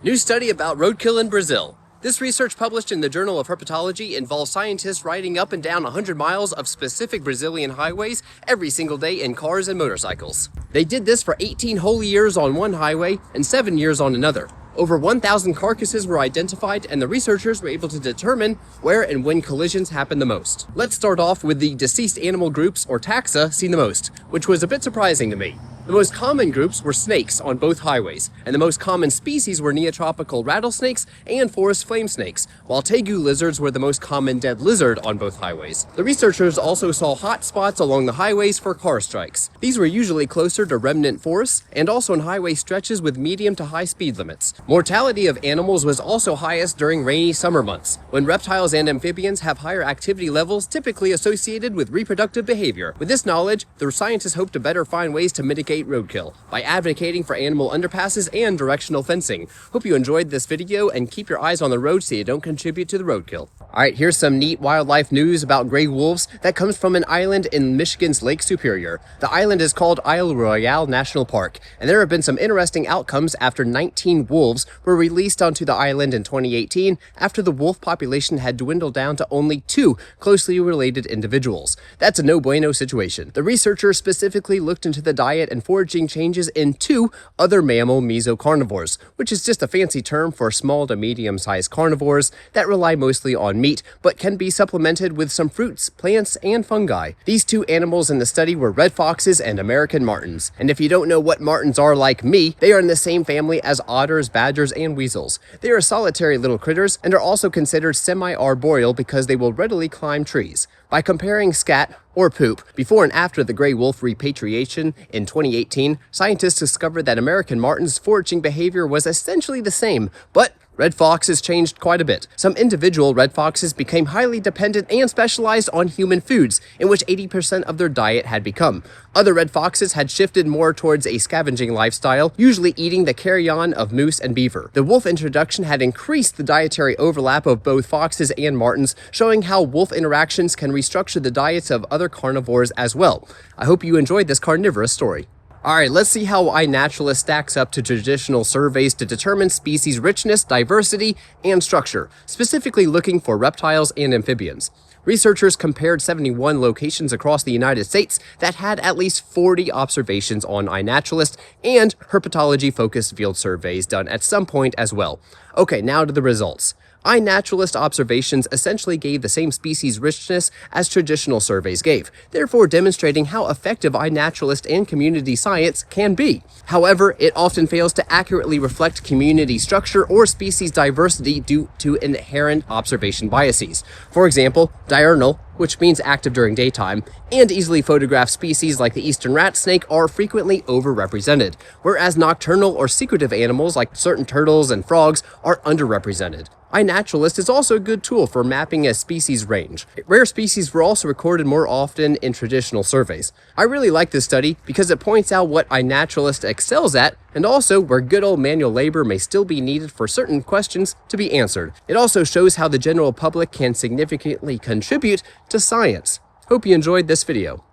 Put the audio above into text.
New study about roadkill in Brazil. This research published in the Journal of Herpetology involves scientists riding up and down 100 miles of specific Brazilian highways every single day in cars and motorcycles. They did this for 18 whole years on one highway and 7 years on another. Over 1,000 carcasses were identified, and the researchers were able to determine where and when collisions happened the most. Let's start off with the deceased animal groups, or taxa, seen the most, which was a bit surprising to me. The most common groups were snakes on both highways, and the most common species were neotropical rattlesnakes and forest flame snakes, while tegu lizards were the most common dead lizard on both highways. The researchers also saw hot spots along the highways for car strikes. These were usually closer to remnant forests and also on highway stretches with medium to high speed limits. Mortality of animals was also highest during rainy summer months, when reptiles and amphibians have higher activity levels typically associated with reproductive behavior. With this knowledge, the scientists hope to better find ways to mitigate roadkill by advocating for animal underpasses and directional fencing. Hope you enjoyed this video and keep your eyes on the road so you don't contribute to the roadkill. Alright, here's some neat wildlife news about gray wolves that comes from an island in Michigan's Lake Superior. The island is called Isle Royale National Park, and there have been some interesting outcomes after 19 wolves were released onto the island in 2018 after the wolf population had dwindled down to only 2 closely related individuals. That's a no bueno situation. The researchers specifically looked into the diet and foraging changes in 2 other mammal mesocarnivores, which is just a fancy term for small to medium-sized carnivores that rely mostly on meat, but can be supplemented with some fruits, plants, and fungi. These 2 animals in the study were red foxes and American martens. And if you don't know what martens are like me, they are in the same family as otters, badgers, and weasels. They are solitary little critters and are also considered semi-arboreal because they will readily climb trees. By comparing scat, or poop, before and after the gray wolf repatriation in 2018, scientists discovered that American martens' foraging behavior was essentially the same, but red foxes changed quite a bit. Some individual red foxes became highly dependent and specialized on human foods, in which 80% of their diet had become. Other red foxes had shifted more towards a scavenging lifestyle, usually eating the carrion of moose and beaver. The wolf introduction had increased the dietary overlap of both foxes and martens, showing how wolf interactions can restructure the diets of other carnivores as well. I hope you enjoyed this carnivorous story. Alright, let's see how iNaturalist stacks up to traditional surveys to determine species richness, diversity, and structure, specifically looking for reptiles and amphibians. Researchers compared 71 locations across the United States that had at least 40 observations on iNaturalist and herpetology-focused field surveys done at some point as well. Okay, now to the results. iNaturalist observations essentially gave the same species richness as traditional surveys gave, therefore demonstrating how effective iNaturalist and community science can be. However, it often fails to accurately reflect community structure or species diversity due to inherent observation biases. For example, diurnal, which means active during daytime, and easily photographed species like the eastern rat snake are frequently overrepresented, whereas nocturnal or secretive animals like certain turtles and frogs are underrepresented. iNaturalist is also a good tool for mapping a species range. Rare species were also recorded more often in traditional surveys. I really like this study because it points out what iNaturalist excels at and also where good old manual labor may still be needed for certain questions to be answered. It also shows how the general public can significantly contribute to science. Hope you enjoyed this video.